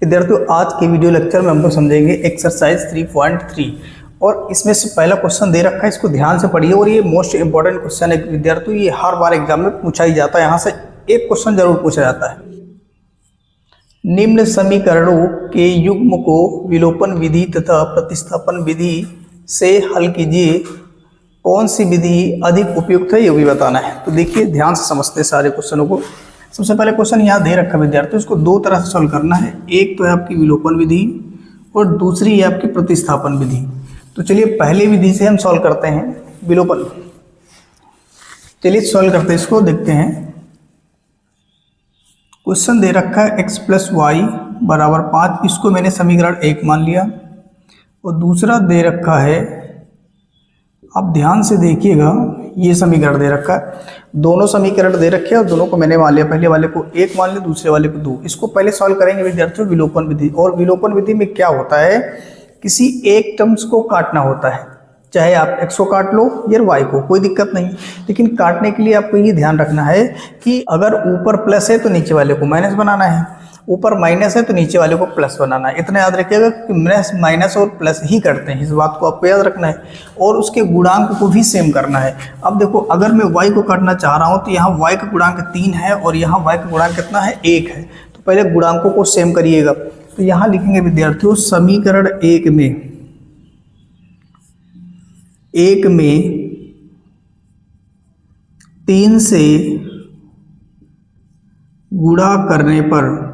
विद्यार्थियों, आज के वीडियो लेक्चर में हम लोग समझेंगे एक्सरसाइज 3.3 और इसमें से पहला क्वेश्चन दे रखा है, इसको ध्यान से पढ़िए और ये मोस्ट इंपॉर्टेंट क्वेश्चन है विद्यार्थियों। ये हर बार एग्जाम में पूछा ही जाता है, यहाँ से एक क्वेश्चन जरूर पूछा जाता है। निम्न समीकरणों के युग्म को विलोपन विधि तथा प्रतिस्थापन विधि से हल कीजिए, कौन सी विधि अधिक उपयुक्त है ये भी बताना है। तो देखिए ध्यान से समझते हैं सारे क्वेश्चनों को। सबसे पहले क्वेश्चन यहाँ दे रखा है विद्यार्थियों, इसको दो तरह से सॉल्व करना है। एक तो है आपकी विलोपन विधि और दूसरी है आपकी प्रतिस्थापन विधि। तो चलिए पहली विधि से हम सॉल्व करते हैं, विलोपन। चलिए सॉल्व करते हैं, इसको देखते हैं। क्वेश्चन दे रखा है x + y = 5, इसको मैंने समीकरण 1 मान लिया। और दूसरा दे रखा है, आप ध्यान से देखिएगा, ये समीकरण दे रखा है, दोनों समीकरण दे रखे हैं और दोनों को मैंने मान लिया। पहले वाले को 1 मान लिया, दूसरे वाले को 2। इसको पहले सॉल्व करेंगे विद्यार्थियों विलोपन विधि। और विलोपन विधि में क्या होता है, किसी एक टर्म्स को काटना होता है, चाहे आप x को काट लो या y को, कोई दिक्कत नहीं। लेकिन काटने के लिए आपको ये ध्यान रखना है कि अगर ऊपर प्लस है तो नीचे वाले को माइनस बनाना है, ऊपर माइनस है तो नीचे वाले को प्लस बनाना है। इतना याद रखिएगा कि माइनस और प्लस ही करते हैं, इस बात को आपको याद रखना है। और उसके गुणांक को भी सेम करना है। अब देखो, अगर मैं y को काटना चाह रहा हूँ तो यहाँ y का गुणांक 3 है और यहाँ y का गुणांक कितना है, 1 है। तो पहले गुणांकों को सेम करिएगा। तो यहाँ लिखेंगे विद्यार्थियों, समीकरण 1 में 3 से गुणा करने पर,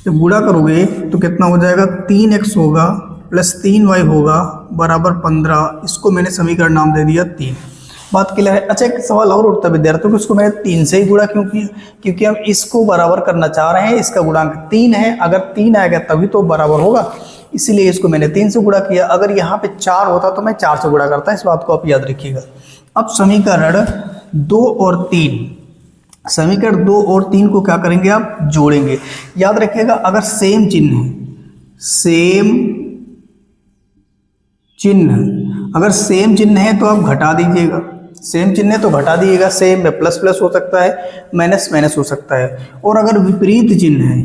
जब गुणा करोगे तो कितना हो जाएगा, 3x होगा प्लस 3y होगा बराबर 15। इसको मैंने समीकरण नाम दे दिया 3। बात क्लियर है। अच्छा, एक सवाल और उठता है विद्यार्थियों को, इसको मैंने 3 से ही गुणा क्यों किया, क्योंकि हम इसको बराबर करना चाह रहे हैं। इसका गुणांक 3 है, अगर 3 आएगा तभी तो बराबर होगा, इसीलिए इसको मैंने 3 से गुणा किया। अगर यहाँ पे 4 होता तो मैं 4 से गुणा करता, इस बात को आप याद रखिएगा। अब समीकरण 2 और 3, समीकरण 2 और 3 को क्या करेंगे, आप जोड़ेंगे। याद रखिएगा, अगर सेम चिन्ह है, अगर सेम चिन्ह है तो आप घटा दीजिएगा। सेम चिन्ह है तो घटा दीजिएगा। सेम में प्लस प्लस हो सकता है, माइनस माइनस हो सकता है। और अगर विपरीत चिन्ह है,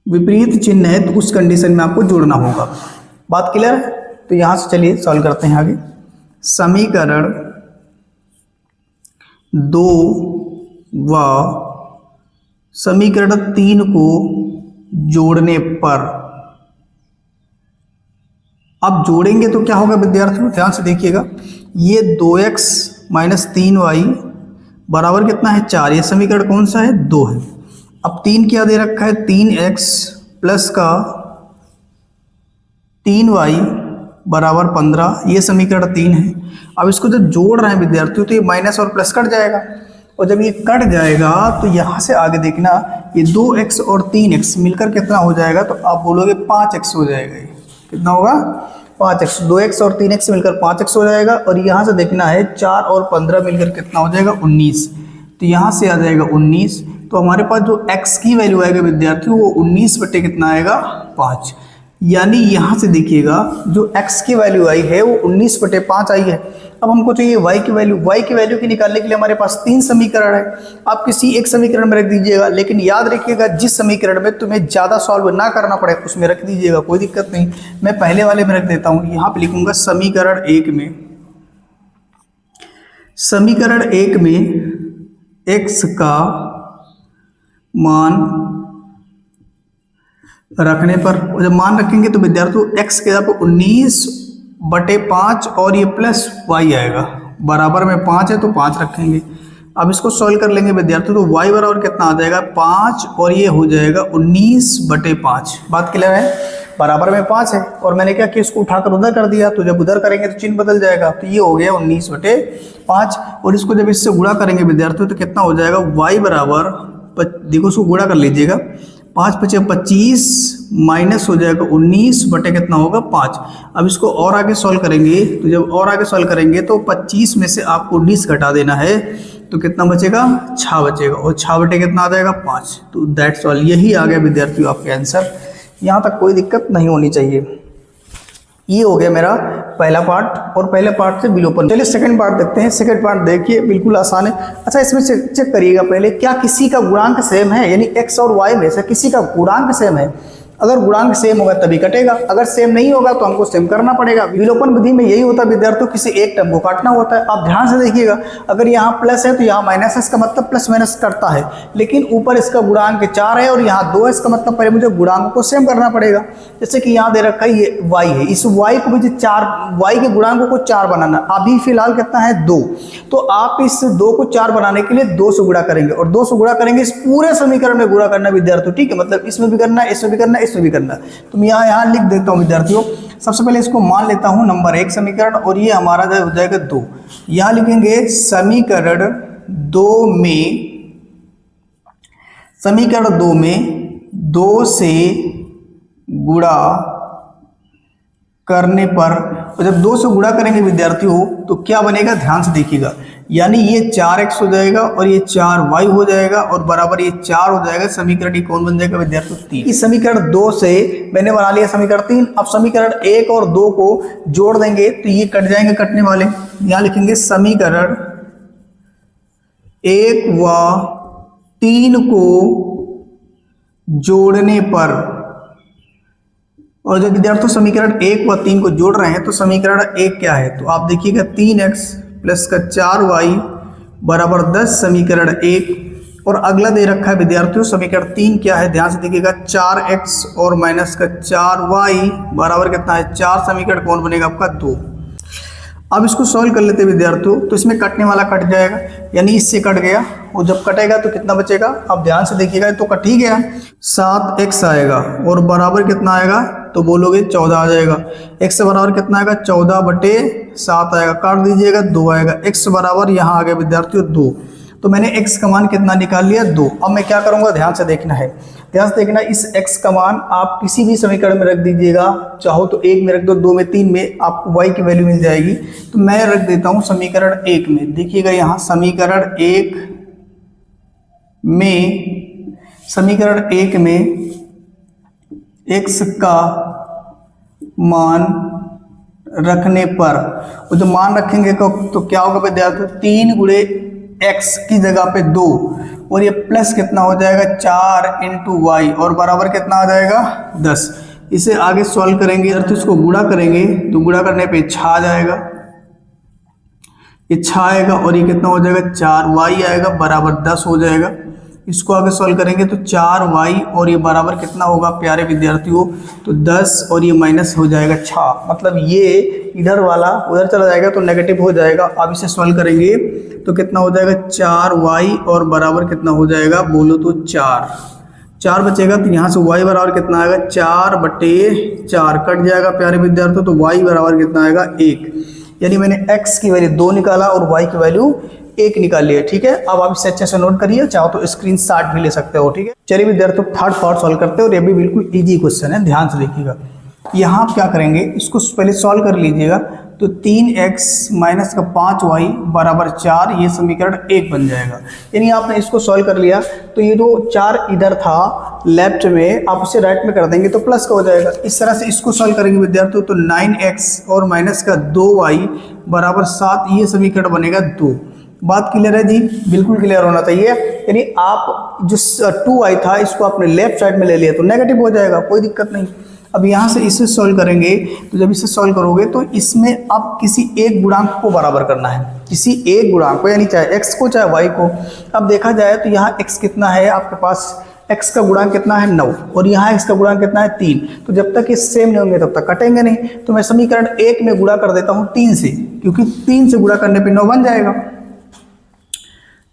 विपरीत चिन्ह है तो उस कंडीशन में आपको जोड़ना होगा। बात क्लियर है। तो यहां से चलिए सॉल्व करते हैं आगे। समीकरण 2 व समीकरण 3 को जोड़ने पर, अब जोड़ेंगे तो क्या होगा विद्यार्थियों, ध्यान से देखिएगा। ये 2x - 3y बराबर कितना है, 4। ये समीकरण कौन सा है, 2 है। अब 3 क्या दे रखा है, 3x प्लस का 3y बराबर 15। ये समीकरण 3 है। अब इसको जब जोड़ रहे हैं विद्यार्थियों तो ये माइनस और प्लस कट जाएगा, और जब ये कट जाएगा तो यहाँ से आगे देखना, ये 2x और 3x मिलकर कितना हो जाएगा, तो आप बोलोगे 5x हो जाएगा। ये कितना होगा, 5x। 2x और 3x मिलकर 5x हो जाएगा। और यहाँ से देखना है 4 और 15 मिलकर कितना हो जाएगा, 19। तो यहाँ से आ जाएगा 19। तो हमारे पास जो x की वैल्यू आएगा विद्यार्थियों, वो 19 बटे कितना आएगा, 5। यानी यहाँ से देखिएगा, जो x की वैल्यू आई है वो 19 बटे 5 आई है। अब हमको चाहिए y की वैल्यू की निकालने के लिए हमारे पास 3 समीकरण है। आप किसी एक समीकरण में रख दीजिएगा, लेकिन याद रखिएगा जिस समीकरण में तुम्हें ज़्यादा सॉल्व ना करना पड़े उसमें रख दीजिएगा, कोई दिक्कत नहीं। मैं पहले वाले में रख देता हूँ। यहाँ पे लिखूंगा समीकरण 1 में x का मान रखने पर, जब मान रखेंगे तो विद्यार्थियों x के आपको 19 बटे 5 और ये प्लस y आएगा, बराबर में 5 है तो 5 रखेंगे। अब इसको सॉल्व कर लेंगे विद्यार्थियों, तो y बराबर कितना आ जाएगा, 5 और ये हो जाएगा 19 बटे 5। बात क्लियर है, बराबर में 5 है। और मैंने क्या कि इसको उठाकर उधर कर दिया, तो जब उधर करेंगे तो चिन्ह बदल जाएगा। तो ये हो गया 19 बटे 5। और इसको जब इससे गुणा करेंगे विद्यार्थियों तो कितना हो जाएगा, y बराबर, देखो उसको गुणा कर लीजिएगा, 5 × 5 = 25 माइनस हो जाएगा 19 बटे कितना होगा, 5। अब इसको और आगे सॉल्व करेंगे, तो जब और आगे सॉल्व करेंगे तो 25 में से आपको 19 घटा देना है, तो कितना बचेगा, 6 बचेगा। और 6 बटे कितना आ जाएगा, 5। तो दैट्स ऑल, यही आ गया विद्यार्थियों आपके आंसर। यहाँ तक कोई दिक्कत नहीं होनी चाहिए। ये हो गया मेरा पहला पार्ट और पहले पार्ट से विलोपन। चलिए सेकंड पार्ट देखते हैं। सेकंड पार्ट देखिए बिल्कुल आसान है। अच्छा इसमें चेक करिएगा पहले, क्या किसी का गुणांक सेम है, यानी x और y में से किसी का गुणांक सेम है। अगर गुणांक सेम होगा तभी कटेगा, अगर सेम नहीं होगा तो हमको सेम करना पड़ेगा। विलोपन विधि में यही होता है विद्यार्थियों, किसी एक टर्म को काटना होता है। आप ध्यान से देखिएगा, अगर यहाँ प्लस है तो यहाँ माइनस है, इसका मतलब प्लस माइनस करता है, लेकिन ऊपर इसका गुणांक 4 है और यहाँ 2 है, इसका मतलब पहले मुझे गुणांक को सेम करना पड़ेगा। जैसे कि यहाँ दे रखा है ये y है, इस y को मुझे 4, y के गुणांकों को 4 बनाना। अभी फिलहाल कितना है 2, तो आप इस 2 को 4 बनाने के लिए 2 से गुणा करेंगे और 2 से गुणा करेंगे, इस पूरे समीकरण में गुणा करना विद्यार्थियों, ठीक है। मतलब इसमें भी करना है, इसमें भी करना है, इसमें भी करना है। तो मैं यहाँ लिख देता हूँ विद्यार्थियों। सबसे पहले इसको मान लेता हूँ नंबर 1 समीकरण, और ये हमारा हो जाएगा 2। यहाँ लिखेंगे समीकरण 2 में 2 से गुणा करने पर, और जब 2 से गुणा करेंगे विद्यार्थियों तो क्या बनेगा, ध्यान से देखिएगा। यानी ये 4x हो जाएगा और ये 4y हो जाएगा और बराबर ये 4 हो जाएगा। समीकरण ये कौन बन जाएगा विद्यार्थियों, 3। इस समीकरण 2 से मैंने बना लिया समीकरण 3। अब समीकरण 1 और 2 को जोड़ देंगे तो ये कट जाएंगे कटने वाले। यहाँ लिखेंगे समीकरण 1 व 3 को जोड़ने पर, और जब विद्यार्थियों समीकरण 1 व 3 को जोड़ रहे हैं तो समीकरण 1 क्या है, तो आप देखिएगा 3x प्लस का 4y बराबर 10 समीकरण 1। और अगला दे रखा है विद्यार्थियों समीकरण 3 क्या है, ध्यान से देखिएगा 4x और माइनस का 4y बराबर कितना है 4। समीकरण कौन बनेगा आपका 2। अब इसको सॉल्व कर लेते हैं विद्यार्थियों, तो इसमें कटने वाला कट जाएगा, यानी इससे कट गया, और जब कटेगा तो कितना बचेगा, अब ध्यान से देखिएगा, तो कट ही गया। 7x आएगा और बराबर कितना आएगा, तो बोलोगे 14 आ जाएगा। x से बराबर कितना आएगा, 14/7 आएगा, काट दीजिएगा 2 आएगा। x बराबर यहाँ आ गया विद्यार्थियों 2, तो मैंने x का मान कितना निकाल लिया 2। अब मैं क्या करूँगा, ध्यान से देखना है, ध्यान से देखना। इस x का मान आप किसी भी समीकरण में रख दीजिएगा, चाहो तो 1 में रख दो, 2 में, 3 में, आपको y की वैल्यू मिल जाएगी। तो मैं रख देता हूँ समीकरण 1 में। देखिएगा यहाँ समीकरण 1 में x का मान रखने पर, और जो मान रखेंगे तो क्या होगा विद्यार्थियों, 3 गुणे x की जगह पे 2, और ये प्लस कितना हो जाएगा 4 × y और बराबर कितना आ जाएगा 10। इसे आगे सॉल्व करेंगे तो इसको गुणा करेंगे, तो गुणा करने पे 6 आ जाएगा, ये 6 आएगा और ये कितना हो जाएगा 4y आएगा बराबर 10 हो जाएगा। इसको आगे सॉल्व करेंगे तो 4y और ये बराबर कितना होगा प्यारे विद्यार्थियों, तो 10 और ये माइनस हो जाएगा 6, मतलब ये इधर वाला उधर चला जाएगा तो नेगेटिव हो जाएगा। अब इसे सॉल्व करेंगे तो कितना हो जाएगा 4y और बराबर कितना हो जाएगा, बोलो तो 4 बचेगा, तो यहाँ से y बराबर कितना आएगा 4/4 कट जाएगा प्यारे विद्यार्थियों, तो y बराबर कितना आएगा 1। यानी मैंने x की वैल्यू 2 निकाला और y की वैल्यू 1 निकाल लिया, ठीक है। अब आप इसे अच्छे से नोट करिए, चाहो तो स्क्रीनशॉट भी ले सकते हो, ठीक है। चलिए विद्यार्थियों थर्ड पार्ट सॉल्व करते हैं, और ये भी बिल्कुल इजी क्वेश्चन है, ध्यान से देखिएगा। यहाँ आप क्या करेंगे, इसको पहले सॉल्व कर लीजिएगा, तो 3x माइनस का 5y बराबर 4, ये समीकरण 1 बन जाएगा। यानी आपने इसको सॉल्व कर लिया तो ये जो 4 इधर था लेफ्ट में, आप उसे राइट में कर देंगे तो प्लस का हो जाएगा। इस तरह से इसको सॉल्व करेंगे विद्यार्थियों, तो 9x और माइनस का 2y बराबर 7, ये समीकरण बनेगा 2। बात क्लियर है जी, बिल्कुल क्लियर होना चाहिए। यानी आप जो 2y था इसको आपने लेफ्ट साइड में ले लिया तो नेगेटिव हो जाएगा, कोई दिक्कत नहीं। अब यहाँ से इसे सॉल्व करेंगे, तो जब इसे सॉल्व करोगे तो इसमें अब किसी एक गुणांक को बराबर करना है, किसी एक गुणांक को, यानी चाहे x को चाहे y को। अब देखा जाए तो यहाँ x कितना है आपके पास, x का गुणांक कितना है 9 और यहाँ x का गुणांक कितना है 3। तो जब तक ये सेम नहीं होंगे तब तक कटेंगे नहीं। तो मैं समीकरण 1 में गुणा कर देता हूँ 3 से, क्योंकि 3 से गुणा करने पर 9 बन जाएगा।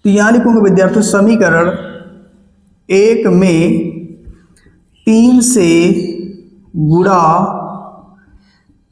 तो यहाँ लिखूंगा विद्यार्थियों समीकरण 1 में 3 से गुणा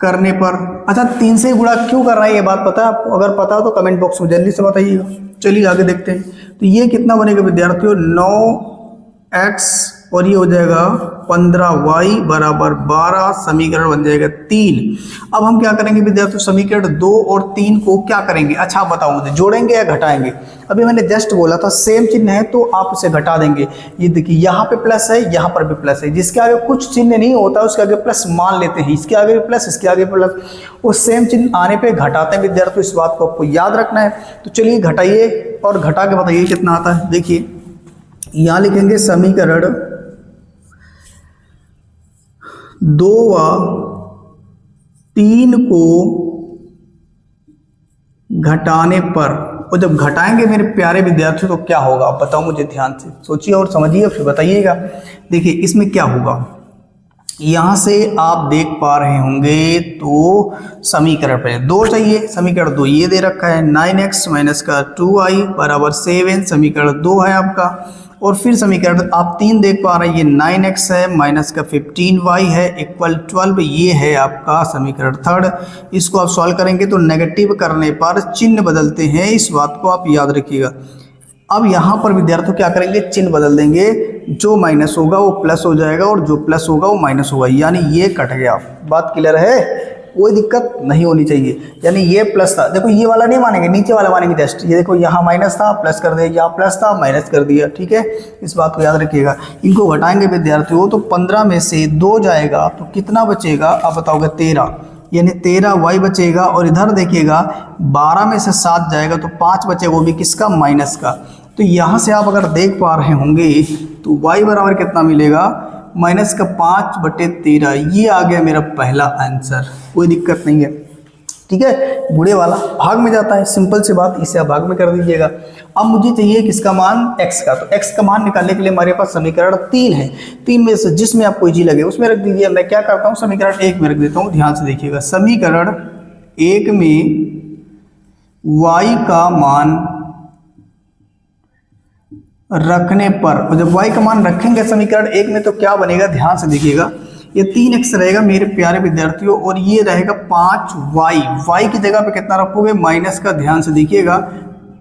करने पर, अच्छा 3 से गुणा क्यों कर रहा है ये बात पता है आपको, अगर पता हो तो कमेंट बॉक्स में जल्दी से बताइएगा। चलिए आगे देखते हैं। तो ये कितना बनेगा विद्यार्थियों, 9x और ये हो जाएगा 15y बराबर 12, समीकरण बन जाएगा 3। अब हम क्या करेंगे विद्यार्थियों, समीकरण 2 और 3 को क्या करेंगे, अच्छा आप बताओ मुझे, जोड़ेंगे या घटाएंगे। अभी मैंने जस्ट बोला था सेम चिन्ह है तो आप उसे घटा देंगे। ये देखिए यहाँ पे प्लस है, यहाँ पर भी प्लस है, जिसके आगे कुछ चिन्ह नहीं होता उसके आगे प्लस मान लेते हैं, इसके आगे भी प्लस, इसके आगे प्लस, वो सेम चिन्ह आने पे घटाते हैं विद्यार्थियों, इस बात को आपको याद रखना है। तो चलिए घटाइए और घटा के बताइए कितना आता है। देखिए यहाँ लिखेंगे समीकरण 2 व 3 को घटाने पर, और जब घटाएंगे मेरे प्यारे विद्यार्थियों तो क्या होगा आप बताओ मुझे, ध्यान से सोचिए और समझिए फिर बताइएगा। देखिए इसमें क्या होगा, यहाँ से आप देख पा रहे होंगे तो समीकरण पे 2 चाहिए, समीकरण 2 ये दे रखा है 9x माइनस का 2y बराबर 7, समीकरण 2 है आपका। और फिर समीकरण आप 3 देख पा रहे हैं, ये 9x है माइनस का 15y है इक्वल 12, ये है आपका समीकरण 3। इसको आप सॉल्व करेंगे तो नेगेटिव करने पर चिन्ह बदलते हैं, इस बात को आप याद रखिएगा। अब यहाँ पर विद्यार्थियों क्या करेंगे, चिन्ह बदल देंगे, जो माइनस होगा वो प्लस हो जाएगा और जो प्लस होगा वो माइनस होगा, यानी ये कट गया। बात क्लियर है, कोई दिक्कत नहीं होनी चाहिए। यानी ये प्लस था, देखो ये वाला नहीं मानेंगे, नीचे वाला मानेंगे टेस्ट। ये देखो यहाँ माइनस था प्लस कर दिया, यहाँ प्लस था माइनस कर दिया, ठीक है, इस बात को याद रखिएगा। इनको घटाएंगे विद्यार्थियों तो 15 में से 2 जाएगा तो कितना बचेगा आप बताओगे, 13, यानी 13y बचेगा। और इधर देखिएगा 12 में से 7 जाएगा तो 5 बचेगा, वो भी किसका, माइनस का। तो यहाँ से आप अगर देख पा रहे होंगे तो y बराबर कितना मिलेगा, माइनस का 5/13। ये आ गया मेरा पहला आंसर, कोई दिक्कत नहीं है, ठीक है। बूढ़े वाला भाग में जाता है, सिंपल सी बात, इसे आप भाग में कर दीजिएगा। अब मुझे चाहिए किसका मान, x का। तो x का मान निकालने के लिए हमारे पास समीकरण 3 है, 3 में से जिसमें आपको इजी लगे उसमें रख दीजिए। मैं क्या करता हूँ, समीकरण 1 में रख देता हूँ, ध्यान से देखिएगा। समीकरण 1 में y का मान रखने पर, और जब y का मान रखेंगे समीकरण 1 में तो क्या बनेगा, ध्यान से देखिएगा। ये 3x रहेगा मेरे प्यारे विद्यार्थियों, और ये रहेगा 5y। y की जगह पे कितना रखोगे, माइनस का, ध्यान से देखिएगा,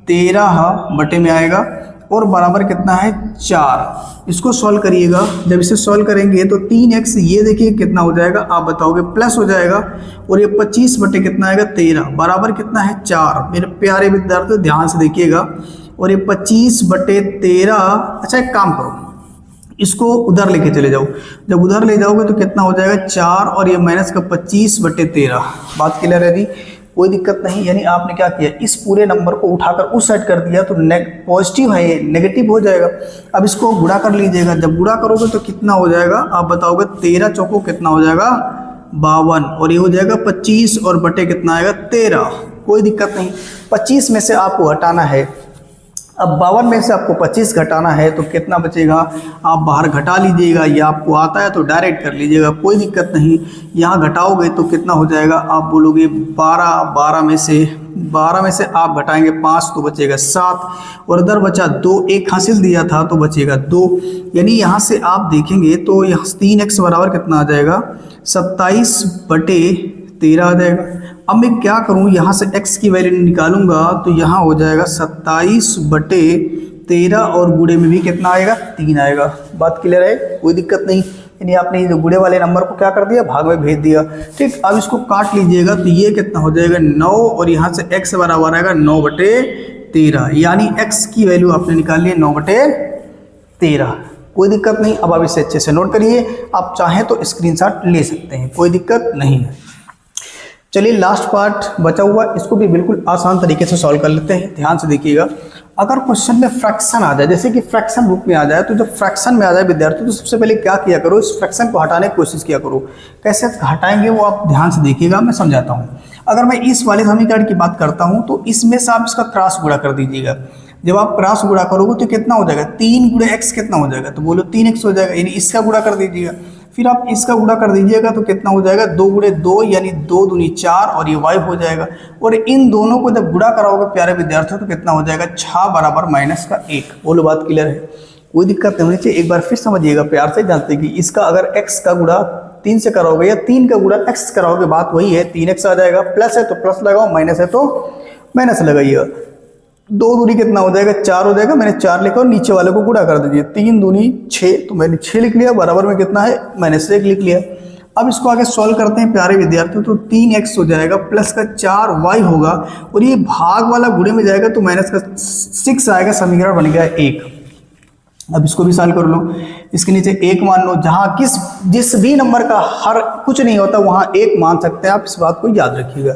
13 बटे में आएगा और बराबर कितना है, 4। इसको सॉल्व करिएगा, जब इसे सॉल्व करेंगे तो 3x ये देखिए कितना हो जाएगा, आप बताओगे प्लस हो जाएगा, और ये 25 बटे कितना आएगा, 13 बराबर कितना है, 4। मेरे प्यारे विद्यार्थियों ध्यान से देखिएगा, और ये 25/13। अच्छा एक काम करो, इसको उधर लेके चले जाओ, जब उधर ले जाओगे तो कितना हो जाएगा, 4, और ये माइनस का 25/13। बात क्लियर है जी, कोई दिक्कत नहीं। यानी आपने क्या किया, इस पूरे नंबर को उठाकर उस साइड कर दिया तो पॉजिटिव है, ये नेगेटिव हो जाएगा। अब इसको गुणा कर लीजिएगा, जब गुणा करोगे तो कितना हो जाएगा आप बताओगे, 13 चौको कितना हो जाएगा, 52, और ये हो जाएगा 25 और बटे कितना आएगा, 13। कोई दिक्कत नहीं, 25 में से आपको हटाना है। अब 52 में से आपको 25 घटाना है तो कितना बचेगा, आप बाहर घटा लीजिएगा, या आपको आता है तो डायरेक्ट कर लीजिएगा, कोई दिक्कत नहीं। यहाँ घटाओगे तो कितना हो जाएगा, आप बोलोगे 12 में से आप घटाएंगे 5 तो बचेगा 7, और इधर बचा 2, 1 हासिल दिया था तो बचेगा 2। यानी यहाँ से आप देखेंगे तो यहाँ 3x बराबर कितना आ जाएगा, 27/13 आ जाएगा। अब मैं क्या करूं, यहाँ से x की वैल्यू निकालूंगा तो यहाँ हो जाएगा 27/13, और गुणे में भी कितना आएगा, 3 आएगा। बात क्लियर है, कोई दिक्कत नहीं। यानी आपने जो गुणे वाले नंबर को क्या कर दिया, भाग में भेज दिया, ठीक। अब इसको काट लीजिएगा तो ये कितना हो जाएगा, 9, और यहाँ से x बराबर आएगा 9/13, यानी x की वैल्यू आपने निकाल ली 9/13। कोई दिक्कत नहीं। अब आप इसे अच्छे से नोट करिए, आप चाहें तो स्क्रीनशॉट ले सकते हैं, कोई दिक्कत नहीं है। चलिए लास्ट पार्ट बचा हुआ, इसको भी बिल्कुल आसान तरीके से सॉल्व कर लेते हैं। ध्यान से देखिएगा, अगर क्वेश्चन में फ्रैक्शन आ जाए, जैसे कि फ्रैक्शन बुक में आ जाए, तो जब फ्रैक्शन में आ जाए विद्यार्थी तो सबसे पहले क्या किया करो, इस फ्रैक्शन को हटाने की कोशिश किया करो। कैसे हटाएंगे वो आप ध्यान से देखिएगा, मैं समझाता हूँ। अगर मैं इस वाले समीकरण की बात करता हूँ तो इसमें से आप इसका क्रॉस गुणा कर दीजिएगा। जब आप क्रॉस गुणा करोगे तो कितना हो जाएगा, 3 × x कितना हो जाएगा, तो बोलो 3x हो जाएगा, यानी इसका गुणा कर दीजिएगा। फिर आप इसका गुणा कर दीजिएगा तो कितना हो जाएगा, 2 × 2 यानी 2 दूनी 4, और ये y हो जाएगा। और इन दोनों को जब गुणा कराओगे प्यारे विद्यार्थियों तो कितना हो जाएगा, 6 बराबर -1। बोलो बात क्लियर है, कोई दिक्कत नहीं होनी चाहिए। एक बार फिर समझिएगा प्यार से, जानते कि इसका अगर x का गुणा 3 से कराओगे या 3 का गुणा x कराओगे, बात वही है, 3x आ जाएगा। प्लस है तो प्लस लगाओ, माइनस है तो माइनस लगाइएगा। 2 दूनी कितना हो जाएगा, 4 हो जाएगा। मैंने 4 लिखा और नीचे वाले को गुणा कर दीजिए, 3 दूनी 6, तो मैंने 6 लिख लिया, बराबर में कितना है -1 लिख लिया। अब इसको आगे सॉल्व करते हैं प्यारे विद्यार्थियों। तो 3x हो जाएगा प्लस का 4y होगा और ये भाग वाला गुणे में जाएगा तो माइनस का 6 आएगा। समीकरण बन गया 1। अब इसको भी सॉल्व कर लो, इसके नीचे 1 मान लो। जहाँ जिस भी नंबर का हर कुछ नहीं होता वहाँ 1 मान सकते हैं आप, इस बात को याद रखिएगा।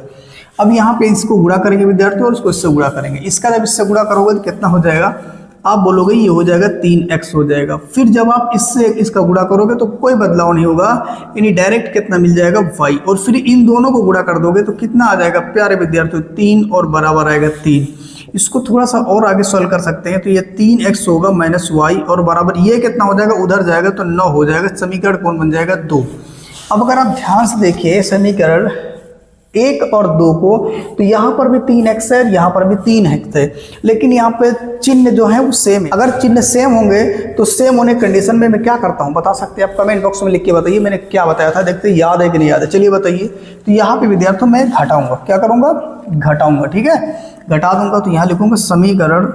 अब यहाँ पे इसको गुणा करेंगे विद्यार्थी और इसको इससे गुणा करेंगे। इसका जब इससे गुणा करोगे तो कितना हो जाएगा, आप बोलोगे ये हो जाएगा 3x हो जाएगा। फिर जब आप इससे इसका गुणा करोगे तो कोई बदलाव नहीं होगा, यानी डायरेक्ट कितना मिल जाएगा y। और फिर इन दोनों को गुणा कर दोगे तो कितना आ जाएगा प्यारे विद्यार्थियों, 3 और बराबर आएगा 3। इसको थोड़ा सा और आगे सॉल्व कर सकते हैं। तो ये 3x होगा -y और बराबर ये कितना हो जाएगा, उधर जाएगा तो 9 हो जाएगा। समीकरण कौन बन जाएगा, 2। अब अगर आप ध्यान से देखिए समीकरण 1 और 2 को, तो यहाँ पर भी 3x है, यहाँ पर भी 3x है, लेकिन यहाँ पे चिन्ह जो है वो सेम है। अगर चिन्ह सेम होंगे तो सेम होने कंडीशन में मैं क्या करता हूँ बता सकते हैं आप, कमेंट बॉक्स में लिख के बताइए मैंने क्या बताया था। देखते याद है कि नहीं याद है, चलिए बताइए। तो यहाँ पे विद्यार्थियों मैं घटाऊंगा, क्या करूँगा, घटाऊंगा, ठीक है, घटा दूंगा। तो यहाँ लिखूंगा समीकरण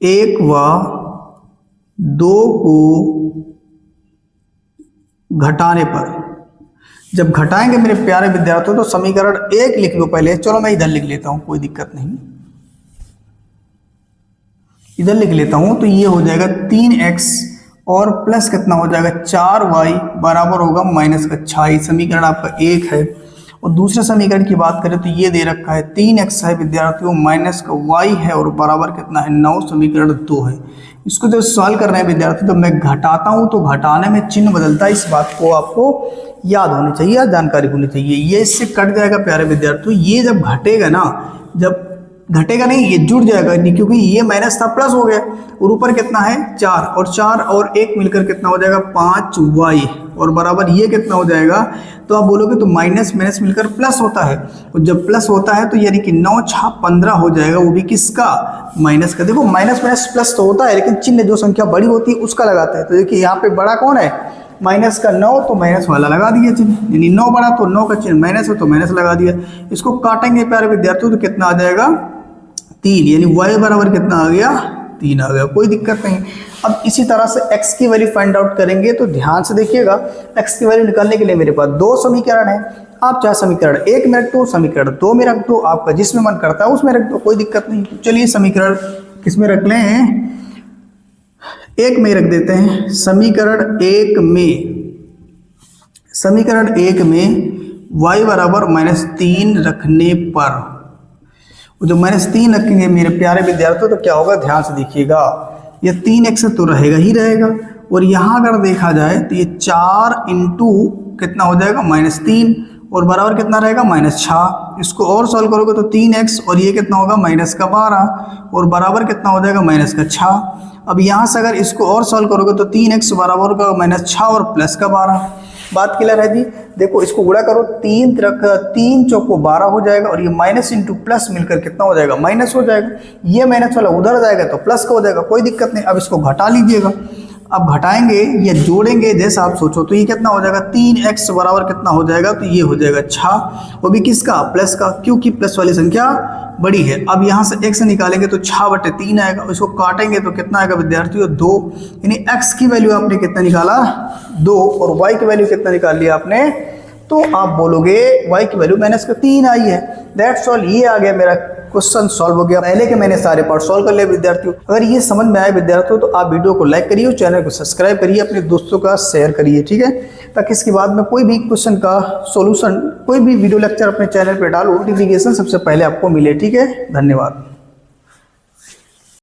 1 व 2 को घटाने पर, जब घटाएंगे मेरे प्यारे विद्यार्थियों तो समीकरण 1 लिख लो पहले। चलो मैं इधर लिख लेता हूं, कोई दिक्कत नहीं, इधर लिख लेता हूं। तो ये हो जाएगा 3x और प्लस कितना हो जाएगा 4y बराबर होगा -6। समीकरण आपका 1 है। और दूसरे समीकरण की बात करें तो ये दे रखा है 3x है विद्यार्थियों, -y है और बराबर कितना है 9। समीकरण 2 है। इसको जब सॉल्व कर रहे हैं विद्यार्थी तो मैं घटाता हूं तो घटाने में चिन्ह बदलता है, इस बात को आपको याद होनी चाहिए या जानकारी होनी चाहिए। ये इससे कट जाएगा प्यारे विद्यार्थियों। ये जब घटेगा ना, जब घटेगा नहीं, ये जुड़ जाएगा, क्योंकि ये माइनस था प्लस हो गया और ऊपर कितना है 4 और 4 और 1 मिलकर कितना हो जाएगा 5y और बराबर ये कितना हो जाएगा। तो आप बोलोगे तो माइनस माइनस मिलकर प्लस होता है, और जब प्लस होता है तो यानी कि 9 6 15 हो जाएगा, वो भी किसका, माइनस का। देखो माइनस माइनस प्लस तो होता है, लेकिन चिन्ह जो संख्या बड़ी होती है उसका लगाता है। तो देखिए यहाँ पे बड़ा कौन है, माइनस का 9, तो माइनस वाला लगा दिया चिन्ह, यानी 9 बड़ा तो 9 का चिन्ह माइनस है तो माइनस लगा दिया। इसको काटेंगे प्यारे विद्यार्थियों तो कितना आ जाएगा 3, यानी y बराबर कितना आ गया 3 आ गया, कोई दिक्कत नहीं। अब इसी तरह से x की वैल्यू फाइंड आउट करेंगे। तो ध्यान से देखिएगा, x की वैल्यू निकालने के लिए मेरे पास 2 समीकरण है। आप चाहे समीकरण 1 में रख दो, समीकरण 2 में रख दो, आपका जिसमें मन करता है उसमें रख दो, कोई दिक्कत नहीं। तो चलिए समीकरण किसमें रख लें, 1 में रख देते हैं। समीकरण 1 में y बराबर -3 रखने पर, जब -3 रखेंगे मेरे प्यारे विद्यार्थियों तो क्या होगा, ध्यान से देखिएगा। ये 3x तो रहेगा ही रहेगा, और यहाँ अगर देखा जाए तो ये 4 इंटू कितना हो जाएगा -3 और बराबर कितना रहेगा -6। इसको और सॉल्व करोगे तो 3x और ये कितना होगा -12 और बराबर कितना हो जाएगा -6। अब यहाँ से अगर इसको और सॉल्व करोगे तो 3x बराबर होगा -6 और प्लस का 12। बात क्लियर है जी। देखो इसको गुणा करो, 3 चौको 12 हो जाएगा, और ये माइनस इंटू प्लस मिलकर कितना हो जाएगा, माइनस हो जाएगा। ये माइनस वाला उधर जाएगा तो प्लस का हो जाएगा, कोई दिक्कत नहीं। अब इसको घटा लीजिएगा। अब घटाएंगे या जोड़ेंगे जैसा आप सोचो, तो ये कितना हो जाएगा 3x बराबर कितना हो जाएगा, तो ये हो जाएगा 6, वो भी किसका, प्लस का, क्योंकि प्लस वाली संख्या बड़ी है। अब यहाँ से x निकालेंगे तो 6/3 आएगा, इसको काटेंगे तो कितना आएगा विद्यार्थियों 2, यानी x की वैल्यू आपने कितना निकाला 2 और y की वैल्यू कितना निकाल लिया आपने, तो आप बोलोगे y की वैल्यू -3 आई है। दैट्स ऑल, ये आ गया मेरा क्वेश्चन सॉल्व हो गया। पहले के मैंने सारे पार्ट सॉल्व कर लिए विद्यार्थियों। अगर ये समझ में आए विद्यार्थियों तो आप वीडियो को लाइक करिए, चैनल को सब्सक्राइब करिए, अपने दोस्तों का शेयर करिए, ठीक है, ताकि इसके बाद में कोई भी क्वेश्चन का सॉल्यूशन, कोई भी वीडियो लेक्चर अपने चैनल पर डालूं, नोटिफिकेशन सबसे पहले आपको मिले, ठीक है। धन्यवाद।